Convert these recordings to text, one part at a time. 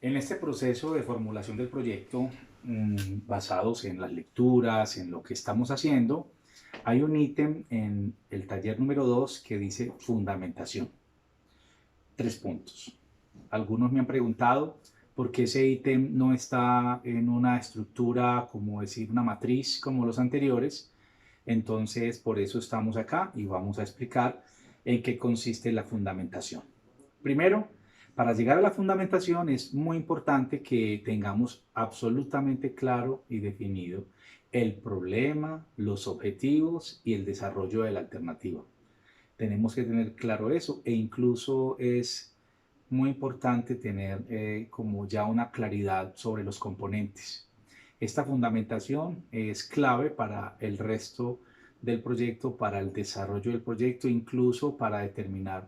En este proceso de formulación del proyecto, basados en las lecturas, en lo que estamos haciendo, hay un ítem en el taller número 2 que dice fundamentación. 3 puntos. Algunos me han preguntado por qué ese ítem no está en una estructura, como decir, una matriz como los anteriores. Entonces, por eso estamos acá y vamos a explicar en qué consiste la fundamentación. Primero, para llegar a la fundamentación es muy importante que tengamos absolutamente claro y definido el problema, los objetivos y el desarrollo de la alternativa. Tenemos que tener claro eso e incluso es muy importante tener como ya una claridad sobre los componentes. Esta fundamentación es clave para el resto del proyecto, para el desarrollo del proyecto, incluso para determinar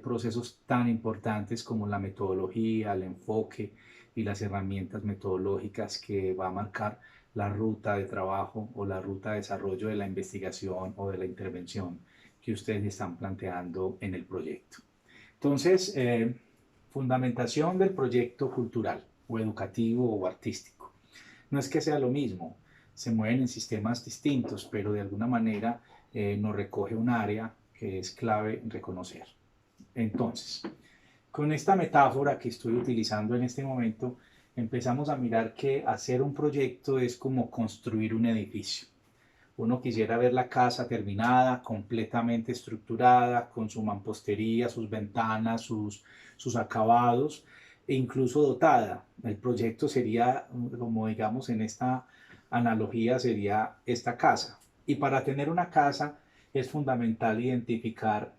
procesos tan importantes como la metodología, el enfoque y las herramientas metodológicas que va a marcar la ruta de trabajo o la ruta de desarrollo de la investigación o de la intervención que ustedes están planteando en el proyecto. Entonces, fundamentación del proyecto cultural o educativo o artístico. No es que sea lo mismo, se mueven en sistemas distintos, pero de alguna manera nos recoge un área que es clave reconocer. Entonces, con esta metáfora que estoy utilizando en este momento, empezamos a mirar que hacer un proyecto es como construir un edificio. Uno quisiera ver la casa terminada, completamente estructurada, con su mampostería, sus ventanas, sus acabados, e incluso dotada. El proyecto sería, como digamos en esta analogía, sería esta casa. Y para tener una casa es fundamental identificar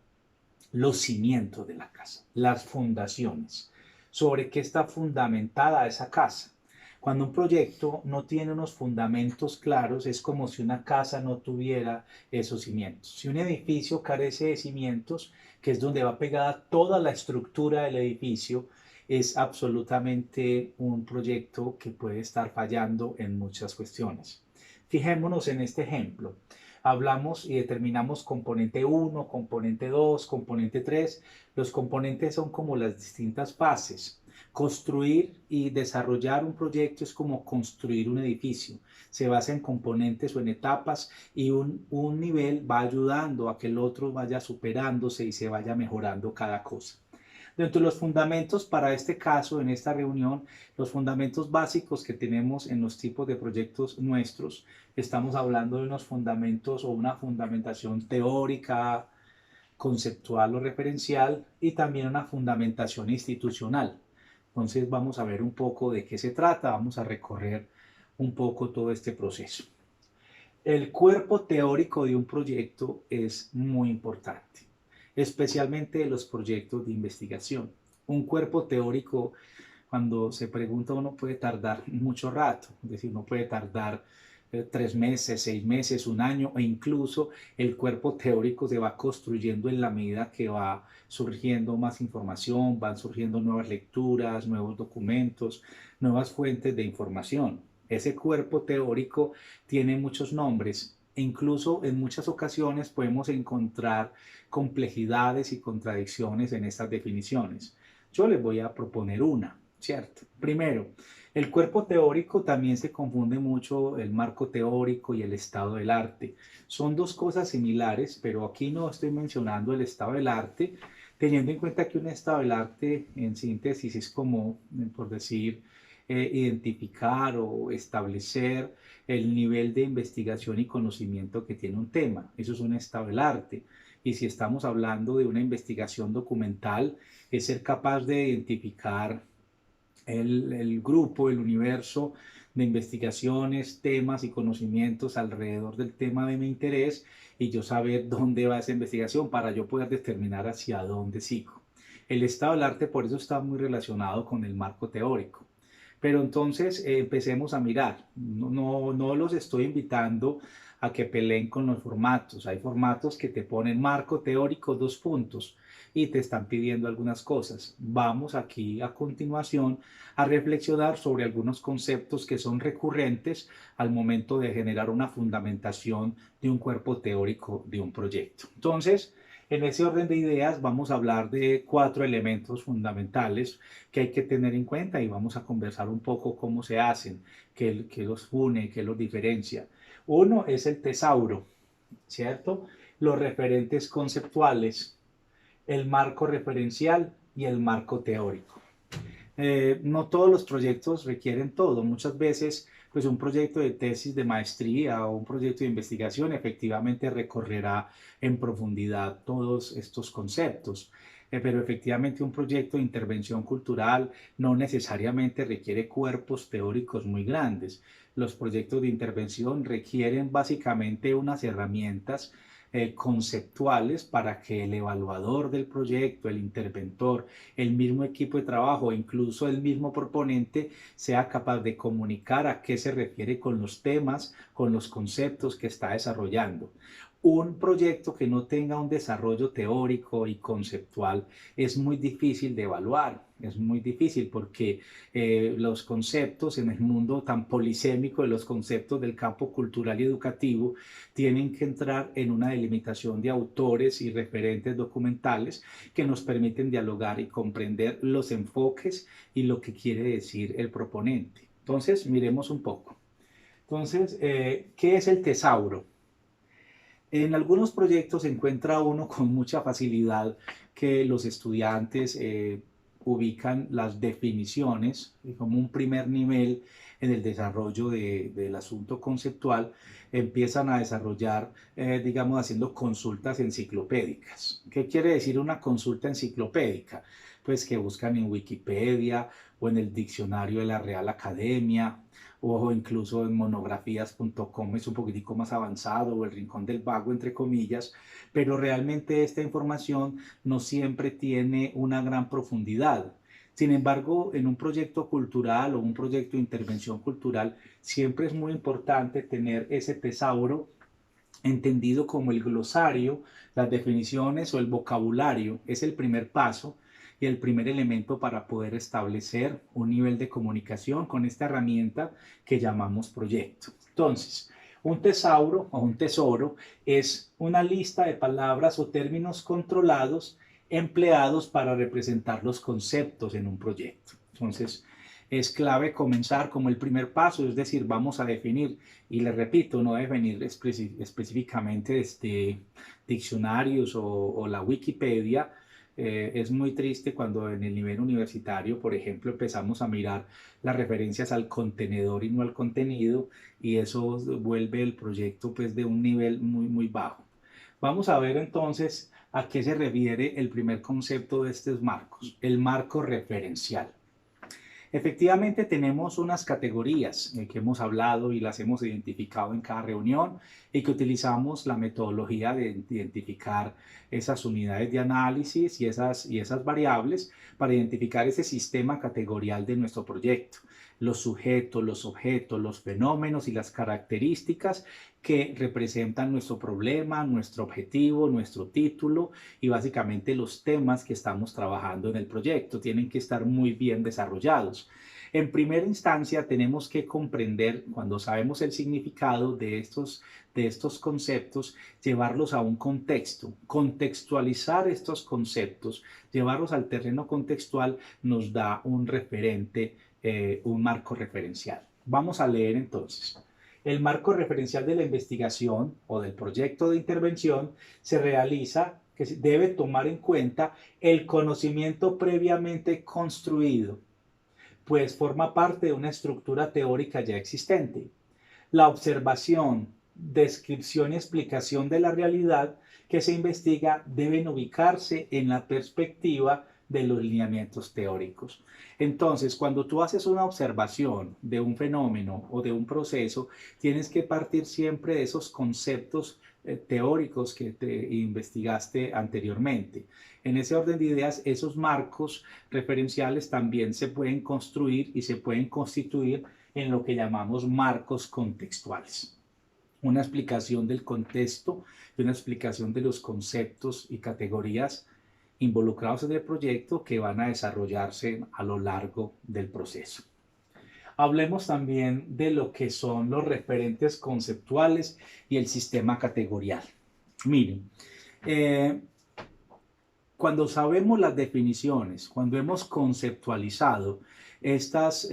los cimientos de la casa, las fundaciones, sobre qué está fundamentada esa casa. Cuando un proyecto no tiene unos fundamentos claros, es como si una casa no tuviera esos cimientos. Si un edificio carece de cimientos, que es donde va pegada toda la estructura del edificio, es absolutamente un proyecto que puede estar fallando en muchas cuestiones. Fijémonos en este ejemplo. Hablamos y determinamos componente 1, componente 2, componente 3. Los componentes son como las distintas fases. Construir y desarrollar un proyecto es como construir un edificio. Se basa en componentes o en etapas y un nivel va ayudando a que el otro vaya superándose y se vaya mejorando cada cosa. Dentro de los fundamentos para este caso, en esta reunión, los fundamentos básicos que tenemos en los tipos de proyectos nuestros, estamos hablando de unos fundamentos o una fundamentación teórica, conceptual o referencial y también una fundamentación institucional. Entonces vamos a ver un poco de qué se trata, vamos a recorrer un poco todo este proceso. El cuerpo teórico de un proyecto es muy importante, especialmente de los proyectos de investigación. Un cuerpo teórico, cuando se pregunta, uno puede tardar mucho rato, es decir, uno puede tardar 3 meses, 6 meses, un año, e incluso el cuerpo teórico se va construyendo en la medida que va surgiendo más información, van surgiendo nuevas lecturas, nuevos documentos, nuevas fuentes de información. Ese cuerpo teórico tiene muchos nombres e incluso en muchas ocasiones podemos encontrar complejidades y contradicciones en estas definiciones. Yo les voy a proponer una, ¿cierto? Primero, el cuerpo teórico también se confunde mucho el marco teórico y el estado del arte. Son dos cosas similares, pero aquí no estoy mencionando el estado del arte, teniendo en cuenta que un estado del arte en síntesis es como, por decir, identificar o establecer el nivel de investigación y conocimiento que tiene un tema. Eso es un estado del arte. Y si estamos hablando de una investigación documental, es ser capaz de identificar el grupo, el universo de investigaciones, temas y conocimientos alrededor del tema de mi interés y yo saber dónde va esa investigación para yo poder determinar hacia dónde sigo. El estado del arte por eso está muy relacionado con el marco teórico. Pero entonces empecemos a mirar. No los estoy invitando a que peleen con los formatos. Hay formatos que te ponen marco teórico 2 puntos y te están pidiendo algunas cosas. Vamos aquí a continuación a reflexionar sobre algunos conceptos que son recurrentes al momento de generar una fundamentación de un cuerpo teórico de un proyecto. Entonces, En ese orden de ideas vamos a hablar de 4 elementos fundamentales que hay que tener en cuenta y vamos a conversar un poco cómo se hacen, qué los une, qué los diferencia. Uno es el tesauro, ¿cierto? Los referentes conceptuales, el marco referencial y el marco teórico. No todos los proyectos requieren todo. Muchas veces, pues un proyecto de tesis de maestría o un proyecto de investigación efectivamente recorrerá en profundidad todos estos conceptos. Pero efectivamente un proyecto de intervención cultural no necesariamente requiere cuerpos teóricos muy grandes. Los proyectos de intervención requieren básicamente unas herramientas conceptuales para que el evaluador del proyecto, el interventor, el mismo equipo de trabajo, incluso el mismo proponente, sea capaz de comunicar a qué se refiere con los temas, con los conceptos que está desarrollando. Un proyecto que no tenga un desarrollo teórico y conceptual es muy difícil de evaluar, es muy difícil porque los conceptos en el mundo tan polisémico de los conceptos del campo cultural y educativo tienen que entrar en una delimitación de autores y referentes documentales que nos permiten dialogar y comprender los enfoques y lo que quiere decir el proponente. Entonces, miremos un poco. Entonces, ¿qué es el tesauro? En algunos proyectos se encuentra uno con mucha facilidad que los estudiantes ubican las definiciones como un primer nivel en el desarrollo del asunto conceptual, empiezan a desarrollar, digamos, haciendo consultas enciclopédicas. ¿Qué quiere decir una consulta enciclopédica? Pues que buscan en Wikipedia o en el diccionario de la Real Academia o incluso en monografías.com es un poquitico más avanzado, o el Rincón del Vago, entre comillas, pero realmente esta información no siempre tiene una gran profundidad. Sin embargo, en un proyecto cultural o un proyecto de intervención cultural, siempre es muy importante tener ese tesauro entendido como el glosario, las definiciones o el vocabulario. Es el primer paso y el primer elemento para poder establecer un nivel de comunicación con esta herramienta que llamamos proyecto. Entonces, un tesauro o un tesoro es una lista de palabras o términos controlados empleados para representar los conceptos en un proyecto. Entonces, es clave comenzar como el primer paso, es decir, vamos a definir, y le repito, no definir específicamente desde diccionarios o la Wikipedia. Es muy triste cuando en el nivel universitario, por ejemplo, empezamos a mirar las referencias al contenedor y no al contenido, y eso vuelve el proyecto pues de un nivel muy, muy bajo. Vamos a ver entonces a qué se refiere el primer concepto de estos marcos, el marco referencial. Efectivamente, tenemos unas categorías que hemos hablado y las hemos identificado en cada reunión y que utilizamos la metodología de identificar esas unidades de análisis y esas variables para identificar ese sistema categorial de nuestro proyecto, los sujetos, los objetos, los fenómenos y las características que representan nuestro problema, nuestro objetivo, nuestro título y básicamente los temas que estamos trabajando en el proyecto. Tienen que estar muy bien desarrollados. En primera instancia, tenemos que comprender, cuando sabemos el significado de estos conceptos, llevarlos a un contexto, contextualizar estos conceptos, llevarlos al terreno contextual nos da un referente, un marco referencial. Vamos a leer entonces. El marco referencial de la investigación o del proyecto de intervención se realiza que debe tomar en cuenta el conocimiento previamente construido, pues forma parte de una estructura teórica ya existente. La observación, descripción y explicación de la realidad que se investiga deben ubicarse en la perspectiva de los lineamientos teóricos. Entonces, cuando tú haces una observación de un fenómeno o de un proceso, tienes que partir siempre de esos conceptos teóricos que te investigaste anteriormente. En ese orden de ideas, esos marcos referenciales también se pueden construir y se pueden constituir en lo que llamamos marcos contextuales. Una explicación del contexto y una explicación de los conceptos y categorías involucrados en el proyecto que van a desarrollarse a lo largo del proceso. Hablemos también de lo que son los referentes conceptuales y el sistema categorial. Miren, cuando sabemos las definiciones, cuando hemos conceptualizado estos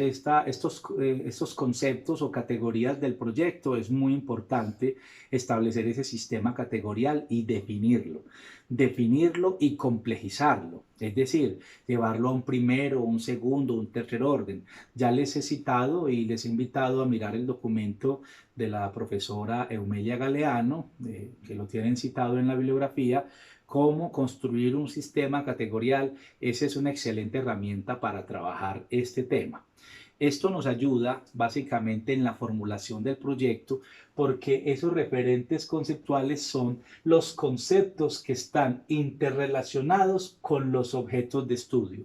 conceptos o categorías del proyecto, es muy importante establecer ese sistema categorial y definirlo y complejizarlo, es decir, llevarlo a un primero, un segundo, un tercer orden. Ya les he citado y les he invitado a mirar el documento de la profesora Eumelia Galeano, que lo tienen citado en la bibliografía, cómo construir un sistema categorial. Esa es una excelente herramienta para trabajar este tema. Esto nos ayuda básicamente en la formulación del proyecto porque esos referentes conceptuales son los conceptos que están interrelacionados con los objetos de estudio.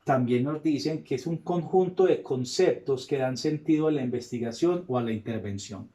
También nos dicen que es un conjunto de conceptos que dan sentido a la investigación o a la intervención.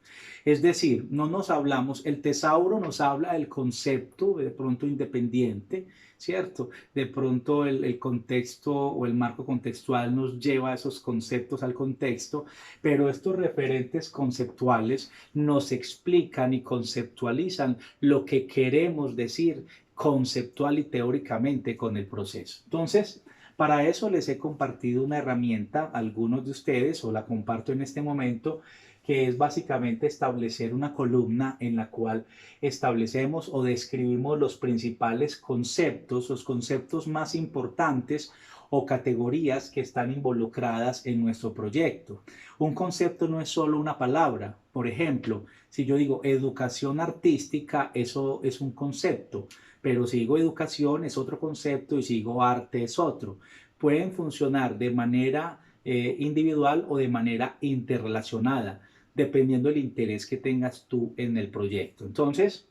Es decir, no nos hablamos, el tesauro nos habla del concepto de pronto independiente, ¿cierto? De pronto el contexto o el marco contextual nos lleva a esos conceptos al contexto, pero estos referentes conceptuales nos explican y conceptualizan lo que queremos decir conceptual y teóricamente con el proceso. Entonces, para eso les he compartido una herramienta a algunos de ustedes, o la comparto en este momento, que es básicamente establecer una columna en la cual establecemos o describimos los principales conceptos, los conceptos más importantes o categorías que están involucradas en nuestro proyecto. Un concepto no es solo una palabra. Por ejemplo, si yo digo educación artística, eso es un concepto, pero si digo educación es otro concepto y si digo arte es otro. Pueden funcionar de manera individual o de manera interrelacionada, dependiendo del interés que tengas tú en el proyecto. Entonces,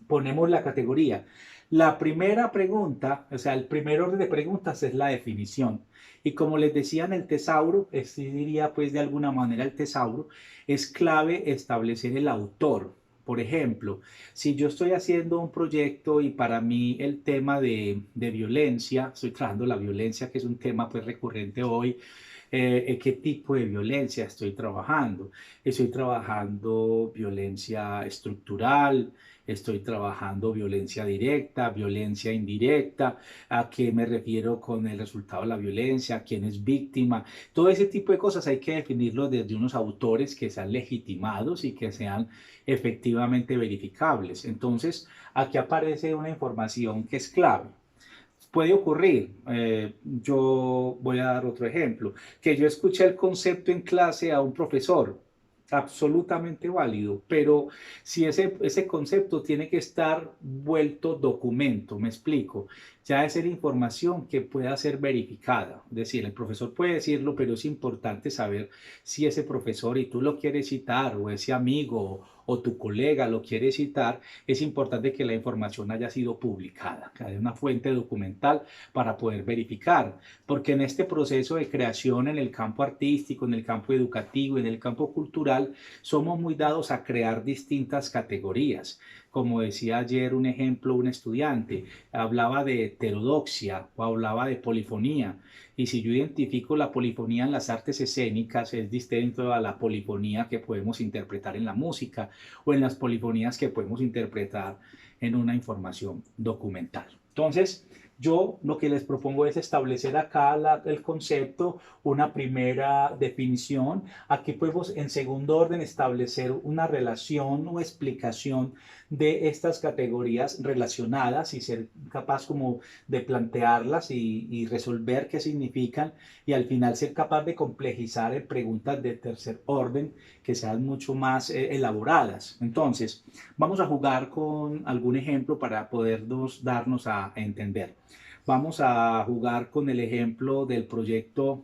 ponemos la categoría. La primera pregunta, o sea, el primer orden de preguntas es la definición. Y como les decía en el tesauro, sí diría pues de alguna manera el tesauro, es clave establecer el autor. Por ejemplo, si yo estoy haciendo un proyecto y para mí el tema de violencia, estoy trabajando la violencia, que es un tema pues recurrente hoy, ¿qué tipo de violencia estoy trabajando? Estoy trabajando violencia estructural, estoy trabajando violencia directa, violencia indirecta, a qué me refiero con el resultado de la violencia, quién es víctima, todo ese tipo de cosas hay que definirlo desde unos autores que sean legitimados y que sean efectivamente verificables. Entonces, aquí aparece una información que es clave. Puede ocurrir, yo voy a dar otro ejemplo, que yo escuché el concepto en clase a un profesor, absolutamente válido, pero si ese concepto tiene que estar vuelto documento, me explico, ya es la información que pueda ser verificada, es decir, el profesor puede decirlo, pero es importante saber si ese profesor y tú lo quieres citar o ese amigo o tu colega lo quiere citar, es importante que la información haya sido publicada, que haya una fuente documental para poder verificar, porque en este proceso de creación en el campo artístico, en el campo educativo, en el campo cultural, somos muy dados a crear distintas categorías. Como decía ayer un ejemplo, un estudiante hablaba de heterodoxia o hablaba de polifonía. Y si yo identifico la polifonía en las artes escénicas, es distinto a la polifonía que podemos interpretar en la música o en las polifonías que podemos interpretar en una información documental. Entonces, yo lo que les propongo es establecer acá el concepto, una primera definición. Aquí podemos en segundo orden establecer una relación o explicación de estas categorías relacionadas y ser capaz como de plantearlas y resolver qué significan y al final ser capaz de complejizar en preguntas de tercer orden que sean mucho más elaboradas. Entonces, vamos a jugar con algún ejemplo para podernos darnos a entender. Vamos a jugar con el ejemplo del proyecto,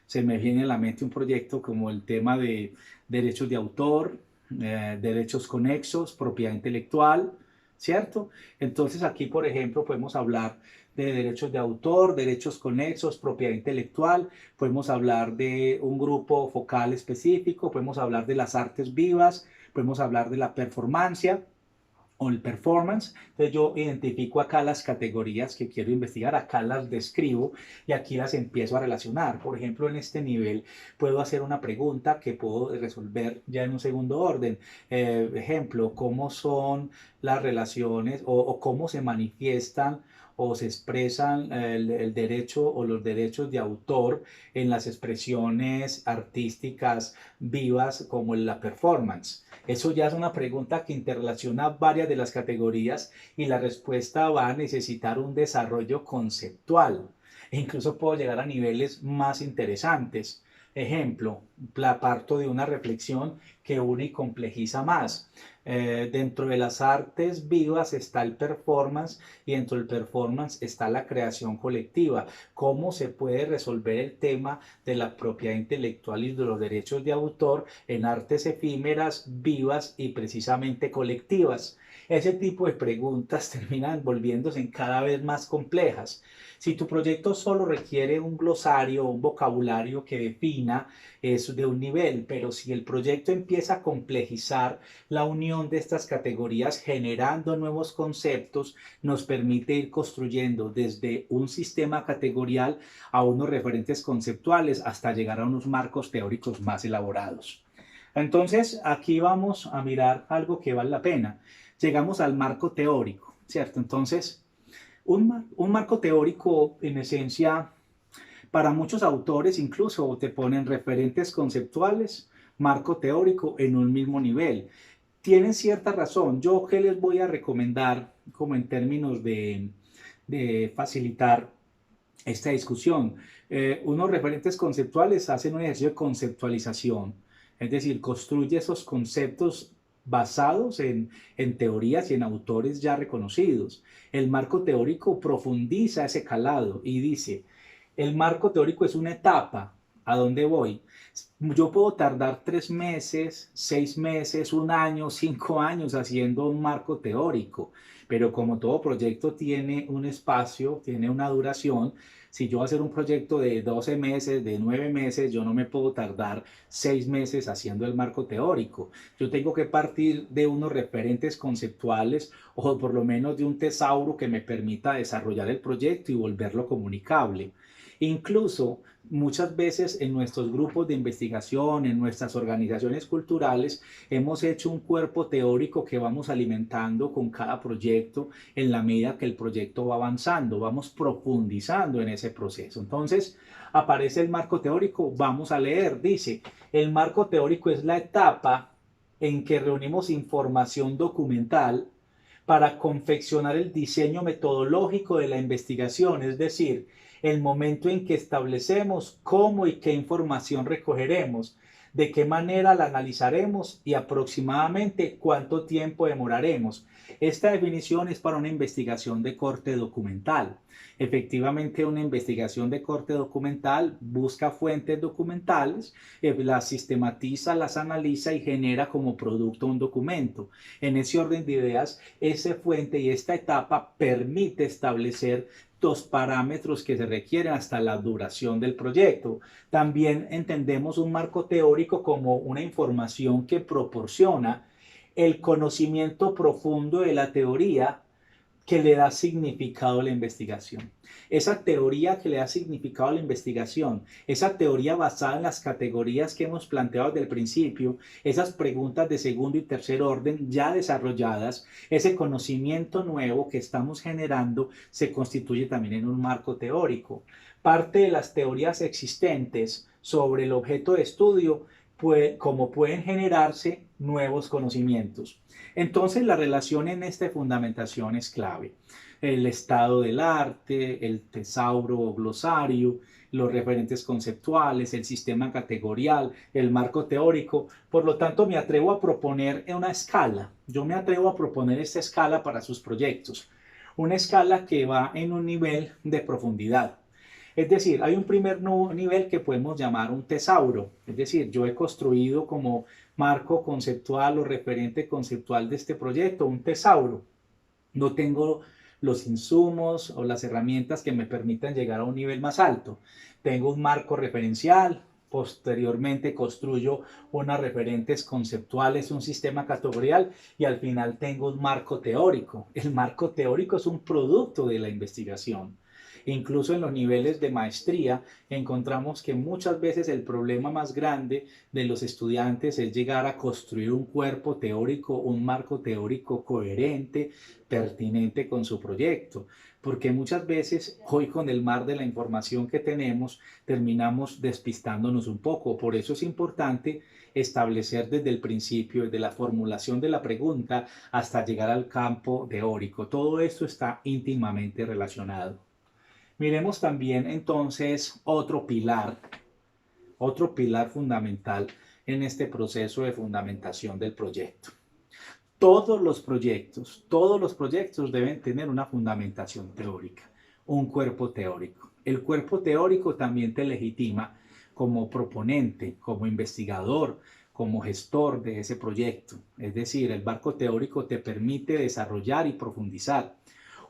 se me viene a la mente un proyecto como el tema de derechos de autor, derechos conexos, propiedad intelectual, ¿cierto? Entonces aquí, por ejemplo, podemos hablar de derechos de autor, derechos conexos, propiedad intelectual, podemos hablar de un grupo focal específico, podemos hablar de las artes vivas, podemos hablar de la performance o el performance. Entonces yo identifico acá las categorías que quiero investigar, acá las describo y aquí las empiezo a relacionar. Por ejemplo, en este nivel puedo hacer una pregunta que puedo resolver ya en un segundo orden. Ejemplo, ¿cómo son las relaciones o cómo se manifiestan o se expresan el derecho o los derechos de autor en las expresiones artísticas vivas como en la performance. Eso ya es una pregunta que interrelaciona varias de las categorías y la respuesta va a necesitar un desarrollo conceptual. E incluso puedo llegar a niveles más interesantes. Ejemplo, parto de una reflexión que une y complejiza más. Dentro de las artes vivas está el performance y dentro del performance está la creación colectiva. ¿Cómo se puede resolver el tema de la propiedad intelectual y de los derechos de autor en artes efímeras, vivas y precisamente colectivas? Ese tipo de preguntas terminan volviéndose cada vez más complejas. Si tu proyecto solo requiere un glosario o un vocabulario que defina, es de un nivel, pero si el proyecto empieza a complejizar la unión de estas categorías generando nuevos conceptos, nos permite ir construyendo desde un sistema categorial a unos referentes conceptuales hasta llegar a unos marcos teóricos más elaborados. Entonces, aquí vamos a mirar algo que vale la pena. Llegamos al marco teórico, ¿cierto? Entonces, un marco teórico, en esencia, para muchos autores incluso te ponen referentes conceptuales, marco teórico en un mismo nivel. Tienen cierta razón. Yo, ¿qué les voy a recomendar como en términos de facilitar esta discusión? Unos referentes conceptuales hacen un ejercicio de conceptualización, es decir, construye esos conceptos basados en teorías y en autores ya reconocidos. El marco teórico profundiza ese calado y dice, el marco teórico es una etapa. ¿A dónde voy? Yo puedo tardar 3 meses, 6 meses, un año, 5 años haciendo un marco teórico, pero como todo proyecto tiene un espacio, tiene una duración, si yo voy a hacer un proyecto de 12 meses, de 9 meses, yo no me puedo tardar 6 meses haciendo el marco teórico. Yo tengo que partir de unos referentes conceptuales o por lo menos de un tesauro que me permita desarrollar el proyecto y volverlo comunicable. Incluso muchas veces en nuestros grupos de investigación, en nuestras organizaciones culturales, hemos hecho un cuerpo teórico que vamos alimentando con cada proyecto en la medida que el proyecto va avanzando, vamos profundizando en ese proceso. Entonces, aparece el marco teórico, vamos a leer, dice, el marco teórico es la etapa en que reunimos información documental para confeccionar el diseño metodológico de la investigación, es decir, el momento en que establecemos cómo y qué información recogeremos, de qué manera la analizaremos y aproximadamente cuánto tiempo demoraremos. Esta definición es para una investigación de corte documental. Efectivamente, una investigación de corte documental busca fuentes documentales, las sistematiza, las analiza y genera como producto un documento. En ese orden de ideas, esa fuente y esta etapa permite establecer los parámetros que se requieren hasta la duración del proyecto. También entendemos un marco teórico como una información que proporciona el conocimiento profundo de la teoría que le da significado a la investigación. Esa teoría que le da significado a la investigación, esa teoría basada en las categorías que hemos planteado desde el principio, esas preguntas de segundo y tercer orden ya desarrolladas, ese conocimiento nuevo que estamos generando se constituye también en un marco teórico. Parte de las teorías existentes sobre el objeto de estudio, como pueden generarse nuevos conocimientos. Entonces la relación en esta fundamentación es clave. El estado del arte, el tesauro o glosario, los referentes conceptuales, el sistema categorial, el marco teórico. Por lo tanto, me atrevo a proponer una escala. Yo me atrevo a proponer esta escala para sus proyectos. Una escala que va en un nivel de profundidad. Es decir, hay un primer nivel que podemos llamar un tesauro. Es decir, yo he construido como marco conceptual o referente conceptual de este proyecto un tesauro. No tengo los insumos o las herramientas que me permitan llegar a un nivel más alto. Tengo un marco referencial, posteriormente construyo unas referentes conceptuales, un sistema categorial y al final tengo un marco teórico. El marco teórico es un producto de la investigación. Incluso en los niveles de maestría encontramos que muchas veces el problema más grande de los estudiantes es llegar a construir un cuerpo teórico, un marco teórico coherente, pertinente con su proyecto, porque muchas veces hoy con el mar de la información que tenemos terminamos despistándonos un poco. Por eso es importante establecer desde el principio, desde la formulación de la pregunta hasta llegar al campo teórico. Todo esto está íntimamente relacionado. Miremos también entonces otro pilar fundamental en este proceso de fundamentación del proyecto. Todos los proyectos deben tener una fundamentación teórica, un cuerpo teórico. El cuerpo teórico también te legitima como proponente, como investigador, como gestor de ese proyecto. Es decir, el marco teórico te permite desarrollar y profundizar.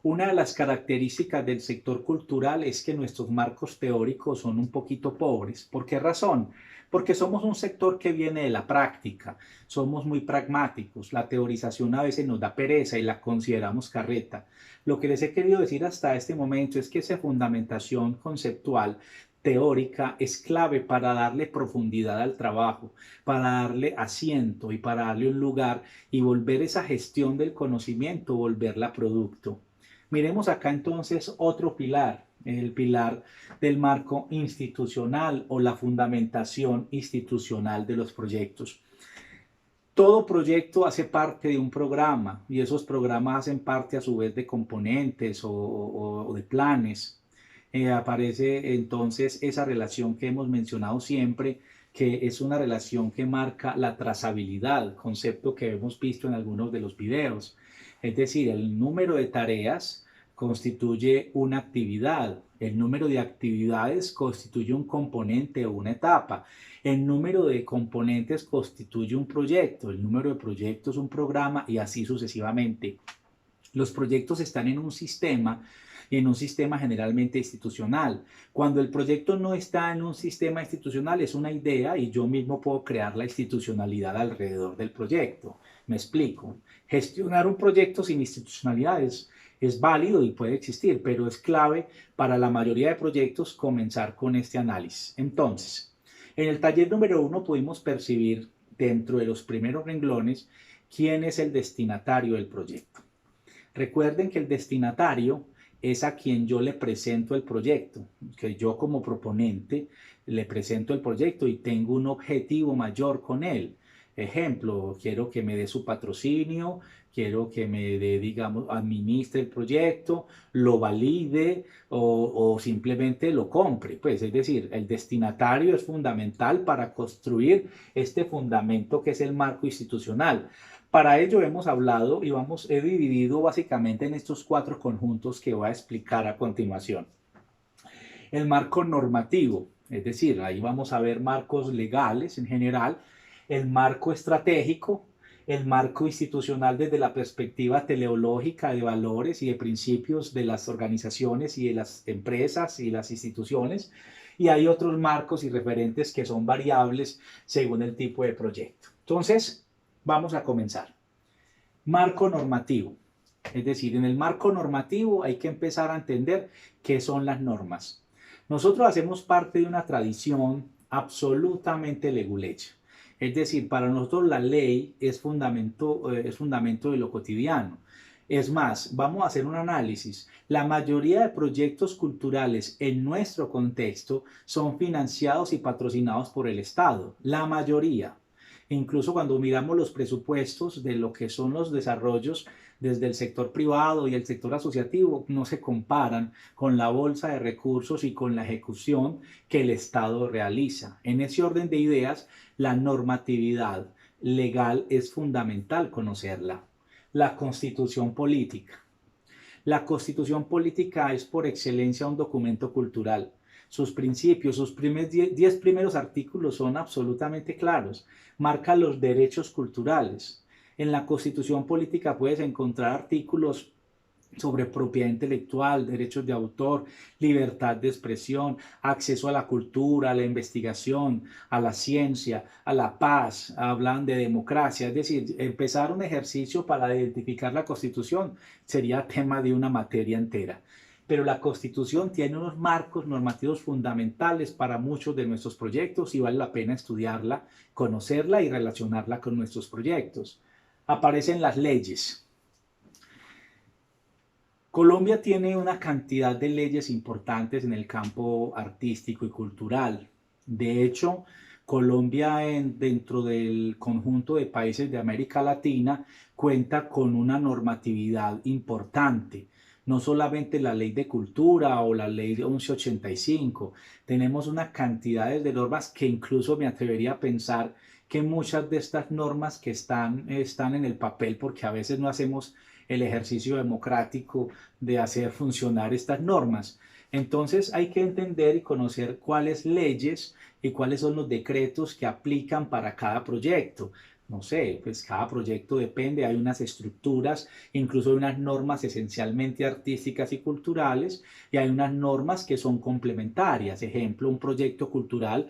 Una de las características del sector cultural es que nuestros marcos teóricos son un poquito pobres. ¿Por qué razón? Porque somos un sector que viene de la práctica, somos muy pragmáticos, la teorización a veces nos da pereza y la consideramos carreta. Lo que les he querido decir hasta este momento es que esa fundamentación conceptual teórica es clave para darle profundidad al trabajo, para darle asiento y para darle un lugar y volver esa gestión del conocimiento, volverla producto. Miremos acá entonces otro pilar, el pilar del marco institucional o la fundamentación institucional de los proyectos. Todo proyecto hace parte de un programa y esos programas hacen parte a su vez de componentes o de planes. Aparece entonces esa relación que hemos mencionado siempre, que es una relación que marca la trazabilidad, concepto que hemos visto en algunos de los videos. Es decir, el número de tareas constituye una actividad, el número de actividades constituye un componente o una etapa, el número de componentes constituye un proyecto, el número de proyectos un programa y así sucesivamente. Los proyectos están en un sistema generalmente institucional. Cuando el proyecto no está en un sistema institucional, es una idea y yo mismo puedo crear la institucionalidad alrededor del proyecto. Me explico. Gestionar un proyecto sin institucionalidades es válido y puede existir, pero es clave para la mayoría de proyectos comenzar con este análisis. Entonces, en el taller número 1 pudimos percibir dentro de los primeros renglones quién es el destinatario del proyecto. Recuerden que el destinatario es a quien yo le presento el proyecto, que yo como proponente le presento el proyecto y tengo un objetivo mayor con él. Ejemplo, quiero que me dé su patrocinio, quiero que me dé, digamos, administre el proyecto, lo valide o simplemente lo compre. Pues es decir, el destinatario es fundamental para construir este fundamento que es el marco institucional. Para ello hemos hablado y he dividido básicamente en estos 4 conjuntos que voy a explicar a continuación. El marco normativo, es decir, ahí vamos a ver marcos legales en general, el marco estratégico, el marco institucional desde la perspectiva teleológica de valores y de principios de las organizaciones y de las empresas y las instituciones, y hay otros marcos y referentes que son variables según el tipo de proyecto. Entonces, vamos a comenzar. Marco normativo. Es decir, en el marco normativo hay que empezar a entender qué son las normas. Nosotros hacemos parte de una tradición absolutamente leguleya. Es decir, para nosotros la ley es fundamento de lo cotidiano. Es más, vamos a hacer un análisis. La mayoría de proyectos culturales en nuestro contexto son financiados y patrocinados por el Estado. La mayoría. Incluso cuando miramos los presupuestos de lo que son los desarrollos desde el sector privado y el sector asociativo, no se comparan con la bolsa de recursos y con la ejecución que el Estado realiza. En ese orden de ideas, la normatividad legal es fundamental conocerla. La Constitución política. La Constitución política es por excelencia un documento cultural. Sus principios, sus 10 primeros artículos son absolutamente claros. Marca los derechos culturales. En la Constitución política puedes encontrar artículos sobre propiedad intelectual, derechos de autor, libertad de expresión, acceso a la cultura, a la investigación, a la ciencia, a la paz, hablan de democracia. Es decir, empezar un ejercicio para identificar la Constitución sería tema de una materia entera. pero la Constitución tiene unos marcos normativos fundamentales para muchos de nuestros proyectos y vale la pena estudiarla, conocerla y relacionarla con nuestros proyectos. Aparecen las leyes. Colombia tiene una cantidad de leyes importantes en el campo artístico y cultural. De hecho, Colombia dentro del conjunto de países de América Latina cuenta con una normatividad importante. No solamente la ley de cultura o la ley 1185, tenemos una cantidad de normas que incluso me atrevería a pensar que muchas de estas normas que están en el papel porque a veces no hacemos el ejercicio democrático de hacer funcionar estas normas. Entonces hay que entender y conocer cuáles leyes y cuáles son los decretos que aplican para cada proyecto. No sé, pues cada proyecto depende, hay unas estructuras, incluso hay unas normas esencialmente artísticas y culturales, y hay unas normas que son complementarias. Ejemplo, un proyecto cultural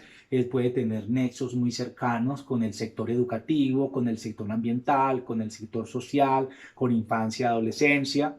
puede tener nexos muy cercanos con el sector educativo, con el sector ambiental, con el sector social, con infancia, adolescencia.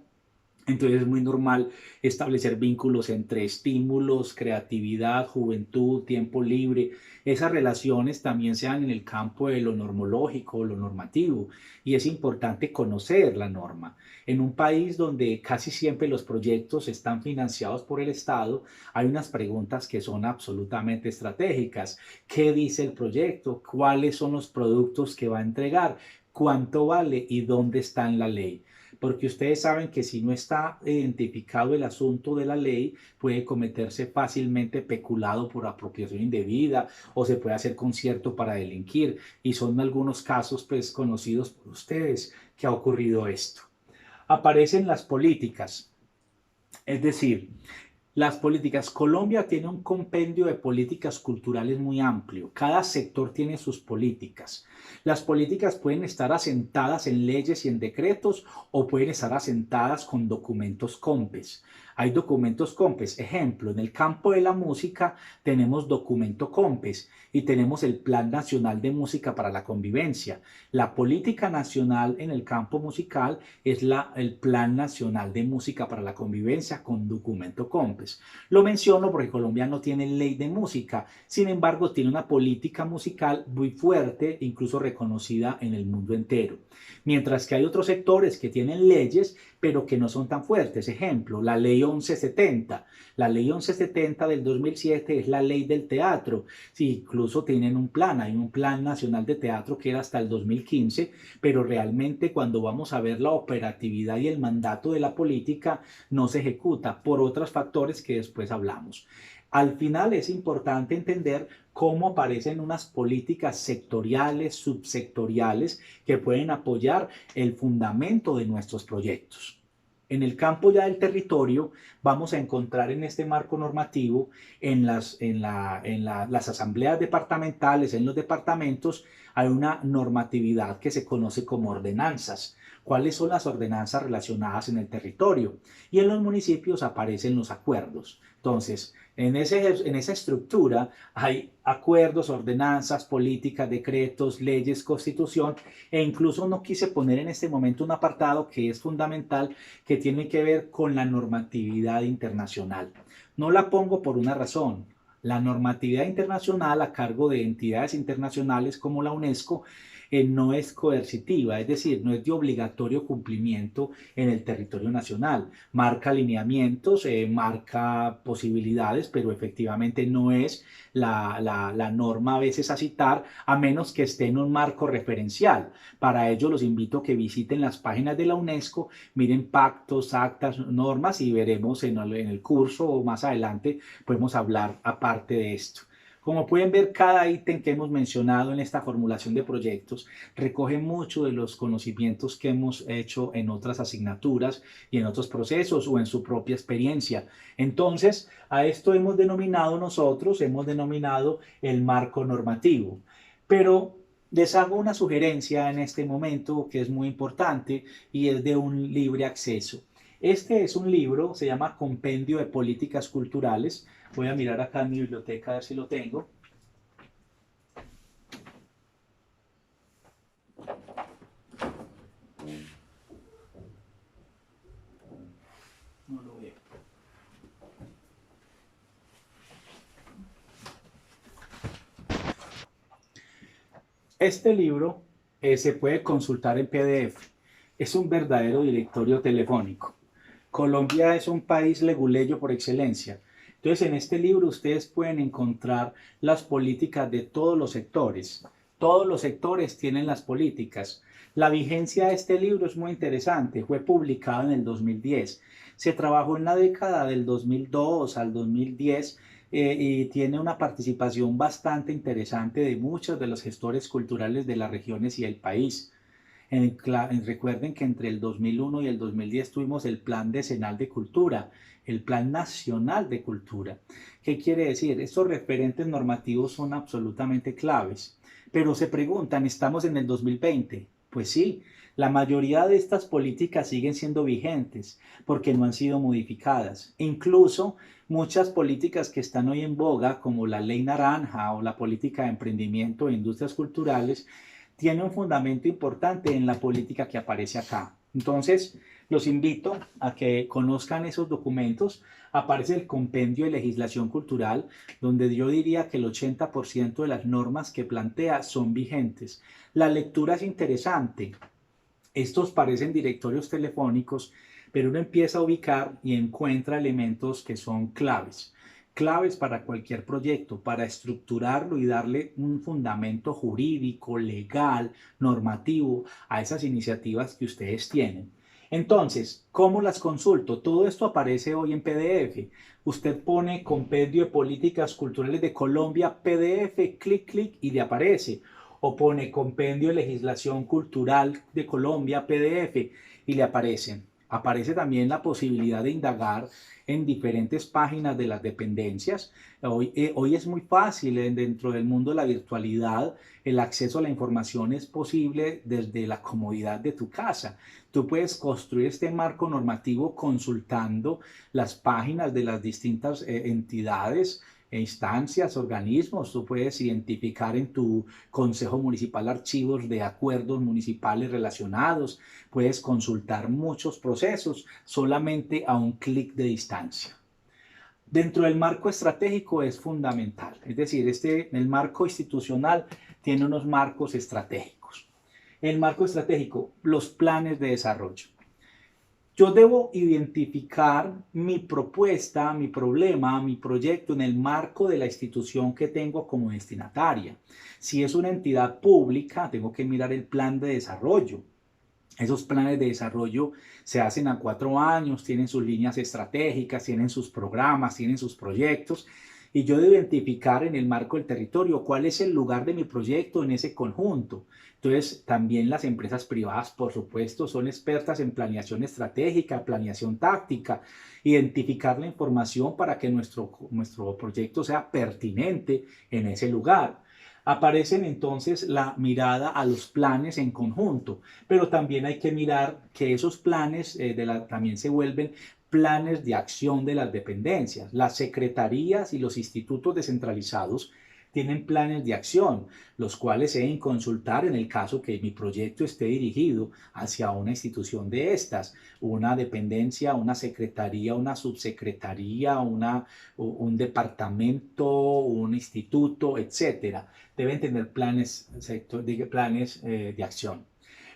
Entonces es muy normal establecer vínculos entre estímulos, creatividad, juventud, tiempo libre. Esas relaciones también se dan en el campo de lo normológico, lo normativo, y es importante conocer la norma. En un país donde casi siempre los proyectos están financiados por el Estado, hay unas preguntas que son absolutamente estratégicas. ¿Qué dice el proyecto? ¿Cuáles son los productos que va a entregar? ¿Cuánto vale y dónde está en la ley? Porque ustedes saben que si no está identificado el asunto de la ley, puede cometerse fácilmente peculado por apropiación indebida o se puede hacer concierto para delinquir. Y son algunos casos pues conocidos por ustedes que ha ocurrido esto. Aparecen las políticas, es decir, las políticas. Colombia tiene un compendio de políticas culturales muy amplio. Cada sector tiene sus políticas. Las políticas pueden estar asentadas en leyes y en decretos o pueden estar asentadas con documentos COMPES. Hay documentos COMPES. Ejemplo, en el campo de la música tenemos documento COMPES y tenemos el Plan Nacional de Música para la Convivencia. La política nacional en el campo musical es el Plan Nacional de Música para la Convivencia con documento COMPES. Lo menciono porque Colombia no tiene ley de música, sin embargo tiene una política musical muy fuerte, incluso reconocida en el mundo entero. Mientras que hay otros sectores que tienen leyes, pero que no son tan fuertes. Ejemplo, la ley 1170. La ley 1170 del 2007 es la ley del teatro. Sí, incluso tienen un plan, hay un plan nacional de teatro que era hasta el 2015, pero realmente cuando vamos a ver la operatividad y el mandato de la política no se ejecuta por otros factores que después hablamos. Al final es importante entender cómo aparecen unas políticas sectoriales, subsectoriales, que pueden apoyar el fundamento de nuestros proyectos. En el campo ya del territorio vamos a encontrar en este marco normativo, las asambleas departamentales, en los departamentos, hay una normatividad que se conoce como ordenanzas. ¿Cuáles son las ordenanzas relacionadas en el territorio? Y en los municipios aparecen los acuerdos. Entonces, en esa estructura hay acuerdos, ordenanzas, políticas, decretos, leyes, constitución, e incluso no quise poner en este momento un apartado que es fundamental, que tiene que ver con la normatividad internacional. No la pongo por una razón. La normatividad internacional a cargo de entidades internacionales como la UNESCO no es coercitiva, es decir, no es de obligatorio cumplimiento en el territorio nacional. Marca lineamientos, marca posibilidades, pero efectivamente no es la norma a veces a citar, a menos que esté en un marco referencial. Para ello los invito a que visiten las páginas de la UNESCO, miren pactos, actas, normas y veremos en el curso o más adelante podemos hablar aparte de esto. Como pueden ver, cada ítem que hemos mencionado en esta formulación de proyectos recoge mucho de los conocimientos que hemos hecho en otras asignaturas y en otros procesos o en su propia experiencia. Entonces, a esto hemos denominado el marco normativo. Pero les hago una sugerencia en este momento que es muy importante y es de un libre acceso. Este es un libro, se llama Compendio de Políticas Culturales. Voy a mirar acá en mi biblioteca a ver si lo tengo. No lo veo. Este libro se puede consultar en PDF. Es un verdadero directorio telefónico. Colombia es un país leguleyo por excelencia. Entonces, en este libro ustedes pueden encontrar las políticas de todos los sectores. Todos los sectores tienen las políticas. La vigencia de este libro es muy interesante. Fue publicado en el 2010. Se trabajó en la década del 2002 al 2010 y tiene una participación bastante interesante de muchos de los gestores culturales de las regiones y el país. Recuerden que entre el 2001 y el 2010 tuvimos el Plan Decenal de Cultura, el Plan Nacional de Cultura. ¿Qué quiere decir? Estos referentes normativos son absolutamente claves. Pero se preguntan, ¿estamos en el 2020? Pues sí, la mayoría de estas políticas siguen siendo vigentes porque no han sido modificadas. Incluso muchas políticas que están hoy en boga, como la Ley Naranja o la política de emprendimiento e industrias culturales, tiene un fundamento importante en la política que aparece acá. Entonces, los invito a que conozcan esos documentos. Aparece el compendio de legislación cultural, donde yo diría que el 80% de las normas que plantea son vigentes. La lectura es interesante. Estos parecen directorios telefónicos, pero uno empieza a ubicar y encuentra elementos que son claves para cualquier proyecto, para estructurarlo y darle un fundamento jurídico, legal, normativo a esas iniciativas que ustedes tienen. Entonces, ¿cómo las consulto? Todo esto aparece hoy en PDF. Usted pone Compendio de Políticas Culturales de Colombia, PDF, clic, clic y le aparece. O pone Compendio de Legislación Cultural de Colombia, PDF, y le aparecen. Aparece también la posibilidad de indagar en diferentes páginas de las dependencias. Hoy es muy fácil dentro del mundo de la virtualidad. El acceso a la información es posible desde la comodidad de tu casa. Tú puedes construir este marco normativo consultando las páginas de las distintas entidades, instancias, organismos. Tú puedes identificar en tu consejo municipal archivos de acuerdos municipales relacionados, puedes consultar muchos procesos solamente a un clic de distancia. Dentro del marco estratégico es fundamental, es decir, el marco institucional tiene unos marcos estratégicos. El marco estratégico, los planes de desarrollo. Yo debo identificar mi propuesta, mi problema, mi proyecto en el marco de la institución que tengo como destinataria. Si es una entidad pública, tengo que mirar el plan de desarrollo. Esos planes de desarrollo se hacen a 4 años, tienen sus líneas estratégicas, tienen sus programas, tienen sus proyectos. Y yo debo identificar en el marco del territorio cuál es el lugar de mi proyecto en ese conjunto. Entonces, también las empresas privadas, por supuesto, son expertas en planeación estratégica, planeación táctica, identificar la información para que nuestro proyecto sea pertinente en ese lugar. Aparecen entonces la mirada a los planes en conjunto, pero también hay que mirar que esos planes también se vuelven planes de acción de las dependencias. Las secretarías y los institutos descentralizados tienen planes de acción, los cuales se deben consultar en el caso que mi proyecto esté dirigido hacia una institución de estas, una dependencia, una secretaría, una subsecretaría, un departamento, un instituto, etcétera. Deben tener planes de acción.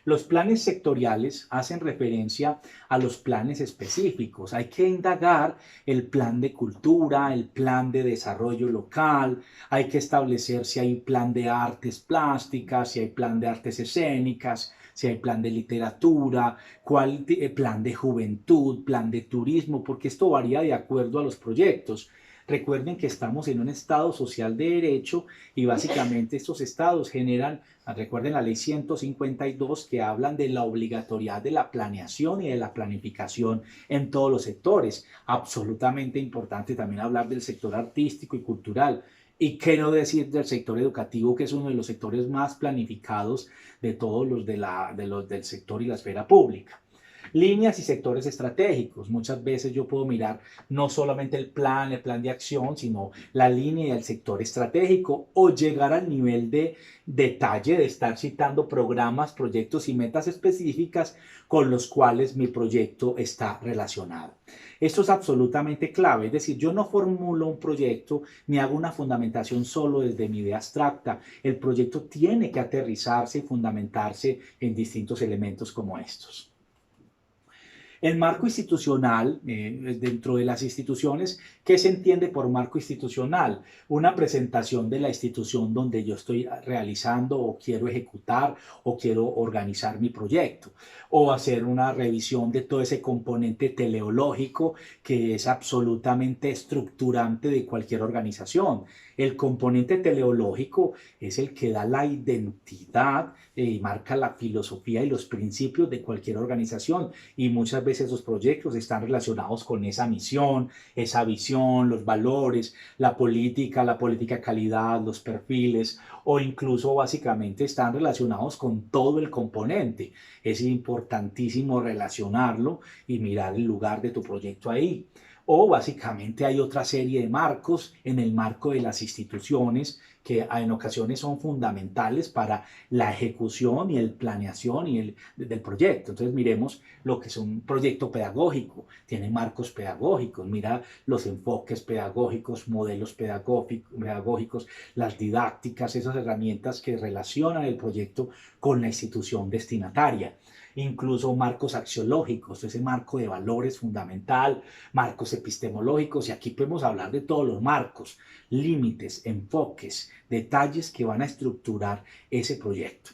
Los planes sectoriales hacen referencia a los planes específicos. Hay que indagar el plan de cultura, el plan de desarrollo local, hay que establecer si hay plan de artes plásticas, si hay plan de artes escénicas, si hay plan de literatura, plan de juventud, plan de turismo, porque esto varía de acuerdo a los proyectos. Recuerden que estamos en un Estado social de derecho y básicamente estos estados generan, recuerden la ley 152 que hablan de la obligatoriedad de la planeación y de la planificación en todos los sectores. Absolutamente importante también hablar del sector artístico y cultural. Y qué no decir del sector educativo, que es uno de los sectores más planificados de todos los del sector y la esfera pública. Líneas y sectores estratégicos. Muchas veces yo puedo mirar no solamente el plan de acción, sino la línea y el sector estratégico o llegar al nivel de detalle de estar citando programas, proyectos y metas específicas con los cuales mi proyecto está relacionado. Esto es absolutamente clave, es decir, yo no formulo un proyecto ni hago una fundamentación solo desde mi idea abstracta. El proyecto tiene que aterrizarse y fundamentarse en distintos elementos como estos. El marco institucional, dentro de las instituciones, ¿qué se entiende por marco institucional? Una presentación de la institución donde yo estoy realizando o quiero ejecutar o quiero organizar mi proyecto, o hacer una revisión de todo ese componente teleológico que es absolutamente estructurante de cualquier organización. El componente teleológico es el que da la identidad y marca la filosofía y los principios de cualquier organización, y muchas veces los proyectos están relacionados con esa misión, esa visión, los valores, la política de calidad, los perfiles, o incluso básicamente están relacionados con todo el componente. Es importantísimo relacionarlo y mirar el lugar de tu proyecto ahí. O básicamente hay otra serie de marcos en el marco de las instituciones que en ocasiones son fundamentales para la ejecución y el planeación del proyecto. Entonces miremos lo que es un proyecto pedagógico, tiene marcos pedagógicos, mira los enfoques pedagógicos, modelos pedagógicos, las didácticas, esas herramientas que relacionan el proyecto con la institución destinataria. Incluso marcos axiológicos, ese marco de valores fundamental, marcos epistemológicos, y aquí podemos hablar de todos los marcos, límites, enfoques, detalles que van a estructurar ese proyecto.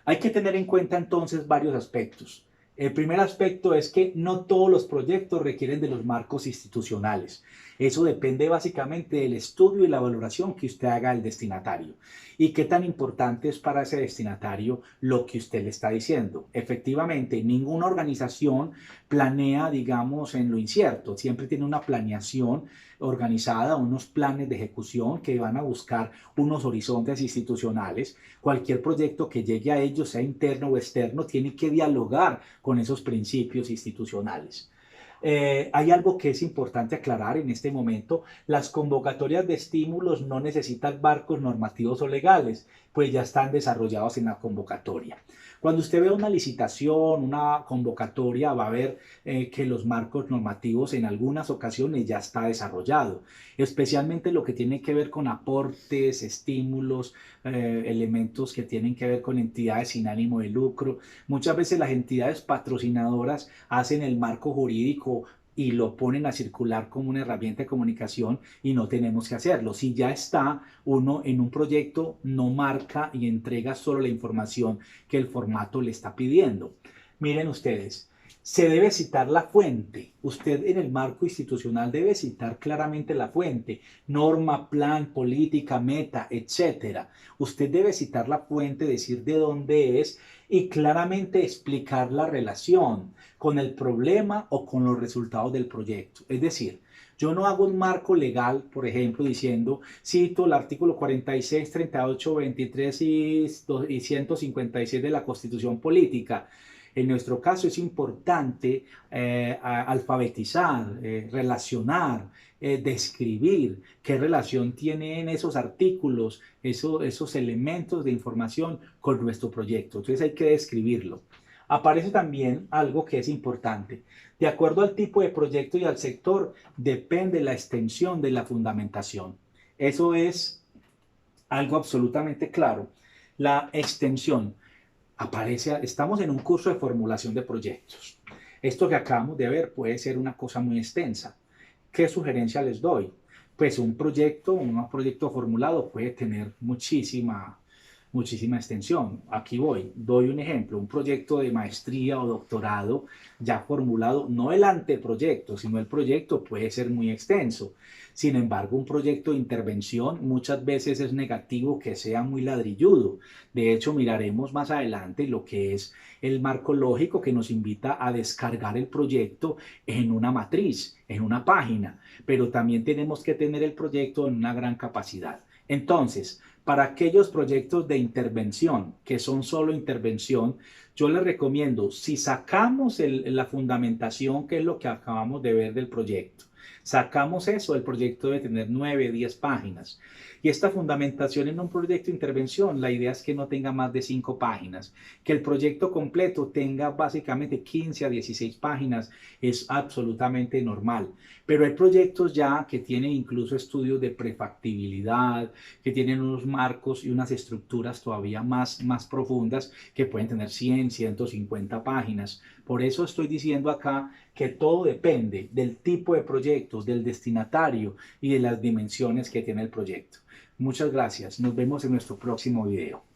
Hay que tener en cuenta entonces varios aspectos. El primer aspecto es que no todos los proyectos requieren de los marcos institucionales. Eso depende básicamente del estudio y la valoración que usted haga al destinatario. ¿Y qué tan importante es para ese destinatario lo que usted le está diciendo? Efectivamente, ninguna organización planea, digamos, en lo incierto. Siempre tiene una planeación organizada, unos planes de ejecución que van a buscar unos horizontes institucionales. Cualquier proyecto que llegue a ellos, sea interno o externo, tiene que dialogar con esos principios institucionales. Hay algo que es importante aclarar en este momento: las convocatorias de estímulos no necesitan marcos normativos o legales, pues ya están desarrollados en la convocatoria. Cuando usted ve una licitación, una convocatoria, va a ver que los marcos normativos en algunas ocasiones ya está desarrollado, especialmente lo que tiene que ver con aportes, estímulos, elementos que tienen que ver con entidades sin ánimo de lucro. Muchas veces las entidades patrocinadoras hacen el marco jurídico y lo ponen a circular como una herramienta de comunicación, y no tenemos que hacerlo. Si ya está uno en un proyecto, no marca y entrega solo la información que el formato le está pidiendo. Miren ustedes, se debe citar la fuente. Usted en el marco institucional debe citar claramente la fuente: norma, plan, política, meta, etcétera. Usted debe citar la fuente, decir de dónde es y claramente explicar la relación con el problema o con los resultados del proyecto. Es decir, yo no hago un marco legal, por ejemplo, diciendo, cito el artículo 46, 38, 23 y 156 de la Constitución Política. En nuestro caso es importante alfabetizar, relacionar, describir qué relación tienen esos artículos, esos elementos de información con nuestro proyecto. Entonces hay que describirlo. Aparece también algo que es importante. De acuerdo al tipo de proyecto y al sector, depende la extensión de la fundamentación. Eso es algo absolutamente claro. La extensión. Estamos en un curso de formulación de proyectos. Esto que acabamos de ver puede ser una cosa muy extensa. ¿Qué sugerencia les doy? Pues un proyecto formulado puede tener muchísima extensión. Aquí doy un ejemplo: un proyecto de maestría o doctorado ya formulado, no el anteproyecto, sino el proyecto, puede ser muy extenso. Sin embargo, un proyecto de intervención muchas veces es negativo que sea muy ladrilludo. De hecho, miraremos más adelante lo que es el marco lógico, que nos invita a descargar el proyecto en una matriz, en una página, pero también tenemos que tener el proyecto en una gran capacidad. Entonces, para aquellos proyectos de intervención, que son solo intervención, Yo les recomiendo, si sacamos la fundamentación, que es lo que acabamos de ver del proyecto, sacamos eso, el proyecto debe tener 9, 10 páginas. Y esta fundamentación en un proyecto de intervención, la idea es que no tenga más de 5 páginas, que el proyecto completo tenga básicamente 15 a 16 páginas, es absolutamente normal. Pero hay proyectos ya que tienen incluso estudios de prefactibilidad, que tienen unos marcos y unas estructuras todavía más profundas, que pueden tener 100, 150 páginas. Por eso estoy diciendo acá que todo depende del tipo de proyecto, del destinatario y de las dimensiones que tiene el proyecto. Muchas gracias. Nos vemos en nuestro próximo video.